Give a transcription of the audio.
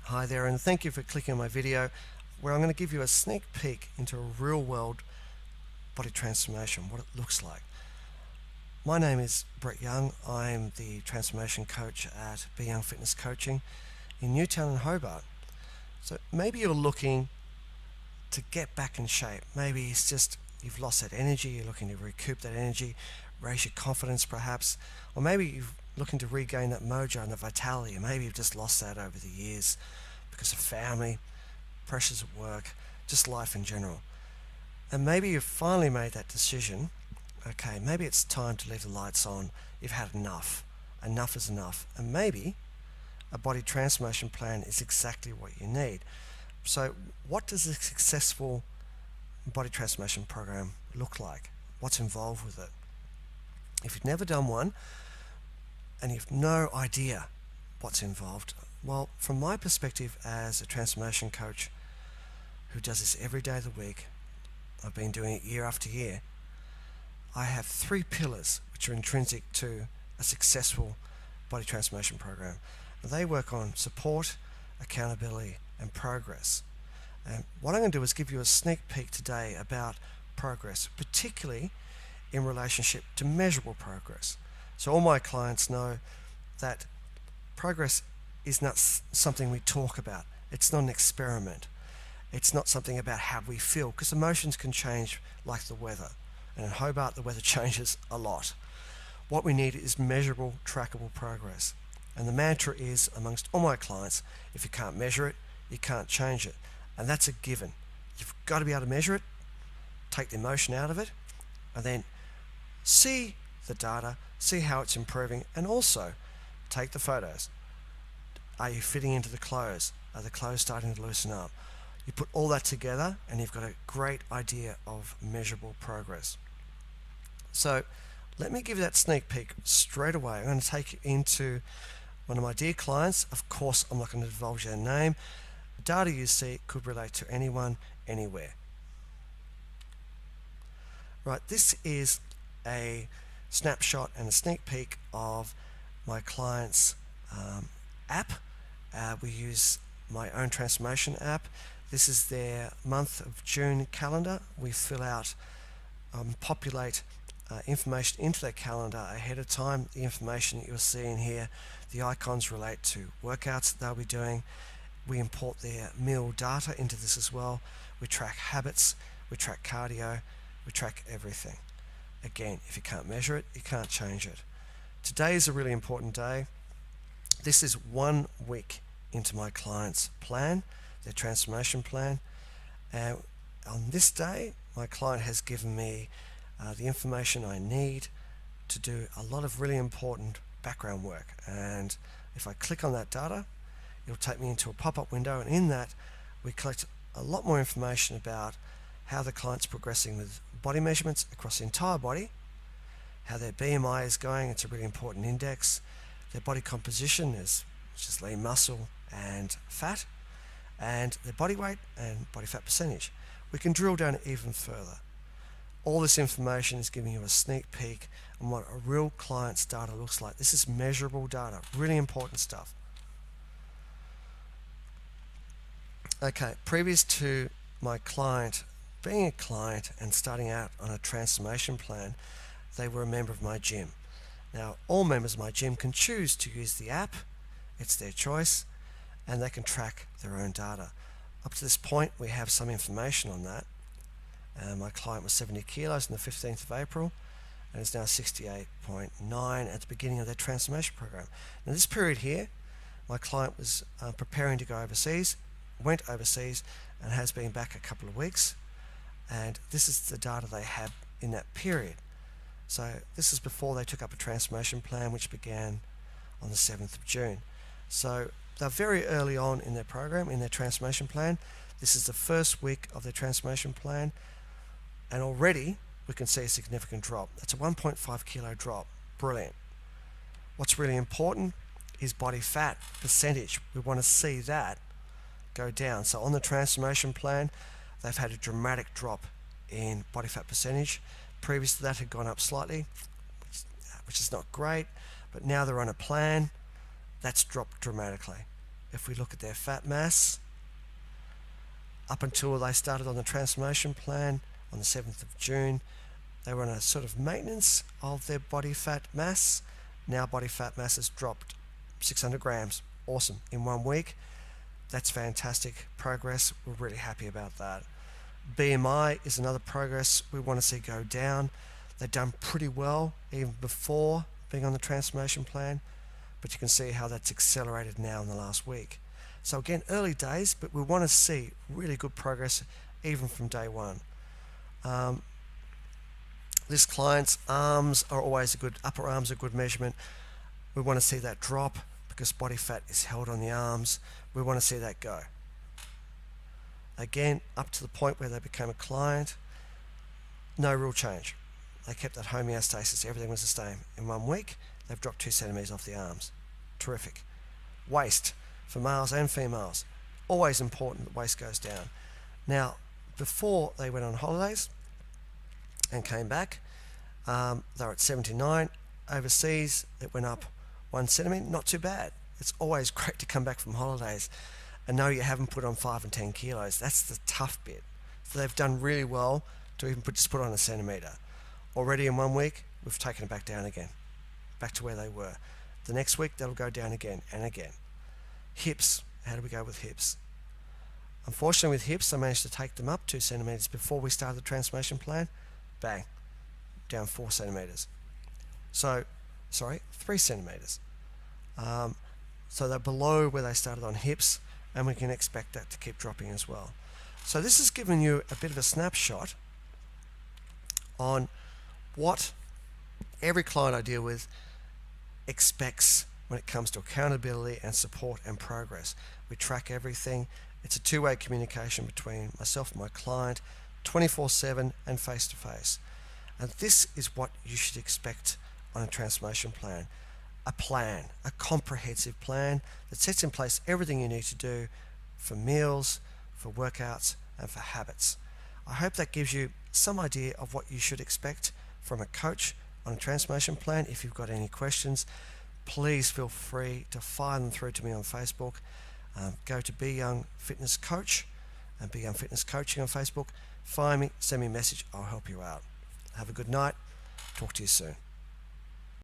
Hi there, and thank you for clicking on my video where I'm going to give you a sneak peek into a real world body transformation, what it looks like. My name is Brett Young. I'm the transformation coach at Be Young Fitness Coaching in Newtown and Hobart. So maybe you're looking to get back in shape. Maybe it's just you've lost that energy, you're looking to recoup that energy, raise your confidence perhaps, or maybe you're looking to regain that mojo and the vitality, and maybe you've just lost that over the years because of family, pressures at work, just life in general. And maybe you've finally made that decision. Okay, maybe it's time to leave the lights on. You've had enough. Enough is enough. And maybe a body transformation plan is exactly what you need. So what does a successful body transformation program look like? What's involved with it? If you've never done one and you've no idea what's involved, well, from my perspective as a transformation coach who does this every day of the week, I've been doing it year after year, I have 3 pillars which are intrinsic to a successful body transformation program. They work on support, accountability, and progress. And what I'm going to do is give you a sneak peek today about progress, particularly in relationship to measurable progress. So all my clients know that progress is not something we talk about. It's not an experiment. It's not something about how we feel, because emotions can change like the weather. And in Hobart, the weather changes a lot. What we need is measurable, trackable progress. And the mantra is, amongst all my clients, if you can't measure it, you can't change it. And that's a given. You've got to be able to measure it, take the emotion out of it, and then see the data, see how it's improving, and also take the photos. Are you fitting into the clothes? Are the clothes starting to loosen up? You put all that together and you've got a great idea of measurable progress. So let me give you that sneak peek straight away. I'm going to take you into one of my dear clients. Of course, I'm not going to divulge their name. The data you see could relate to anyone, anywhere. Right, this is a snapshot and a sneak peek of my client's app. We use my own transformation app. This is their month of June calendar. We fill out, populate information into their calendar ahead of time. The information that you'll see in here, the icons relate to workouts that they'll be doing. We import their meal data into this as well. We track habits, we track cardio, we track everything. Again, if you can't measure it, you can't change it. Today is a really important day. This is 1 week into my client's plan, their transformation plan. And on this day, my client has given me the information I need to do a lot of really important background work. And if I click on that data, it'll take me into a pop-up window, and in that we collect a lot more information about how the client's progressing with body measurements across the entire body, how their BMI is going, it's a really important index, their body composition is just lean muscle and fat, and their body weight and body fat percentage. We can drill down even further. All this information is giving you a sneak peek on what a real client's data looks like. This is measurable data, really important stuff. Okay, previous to my client being a client and starting out on a transformation plan, they were a member of my gym. Now, all members of my gym can choose to use the app. It's their choice, and they can track their own data. Up to this point, we have some information on that. My client was 70 kilos on the 15th of April, and is now 68.9 at the beginning of their transformation program. Now, this period here, my client was preparing to go overseas, went overseas, and has been back a couple of weeks. And this is the data they had in that period. So this is before they took up a transformation plan, which began on the 7th of June. So they're very early on in their program, in their transformation plan. This is the first week of their transformation plan, and already we can see a significant drop. That's a 1.5 kilo drop. Brilliant. What's really important is body fat percentage. We want to see that go down. So on the transformation plan, they've had a dramatic drop in body fat percentage. Previous to that had gone up slightly, which is not great, but now they're on a plan that's dropped dramatically. if we look at their fat mass, up until they started on the transformation plan on the 7th of June, they were on a sort of maintenance of their body fat mass. Now body fat mass has dropped 600 grams. Awesome. In 1 week. That's fantastic progress. We're really happy about that. BMI is another progress we want to see go down. They've done pretty well even before being on the transformation plan, but you can see how that's accelerated now in the last week. So again, early days, but we want to see really good progress even from day one. This client's arms are always a good, upper arms are a good measurement. We want to see that drop because body fat is held on the arms. We want to see that go. Again, up to the point where they became a client, no real change. They kept that homeostasis, everything was the same. In 1 week, they've dropped 2 centimeters off the arms. Terrific. Waist, for males and females, always important that waist goes down. Now, before they went on holidays and came back, they were at 79. Overseas, it went up 1 centimeter, not too bad. It's always great to come back from holidays and know you haven't put on 5 and 10 kilos. That's the tough bit. So they've done really well to even just put on a centimeter. Already in 1 week, we've taken it back down again, back to where they were. The next week, that'll go down again and again. Hips, how do we go with hips? Unfortunately with hips, I managed to take them up 2 centimeters before we started the transformation plan. Bang, down 4 centimeters. So, 3 centimeters. So they're below where they started on hips, and we can expect that to keep dropping as well. So this has given you a bit of a snapshot on what every client I deal with expects when it comes to accountability and support and progress. We track everything. It's a two-way communication between myself and my client, 24/7 and face-to-face. And this is what you should expect on a transformation plan. A plan, a comprehensive plan that sets in place everything you need to do for meals, for workouts, and for habits. I hope that gives you some idea of what you should expect from a coach on a transformation plan. If you've got any questions, please feel free to fire them through to me on Facebook. Go to Be Young Fitness Coach and Be Young Fitness Coaching on Facebook. Find me, send me a message, I'll help you out. Have a good night. Talk to you soon.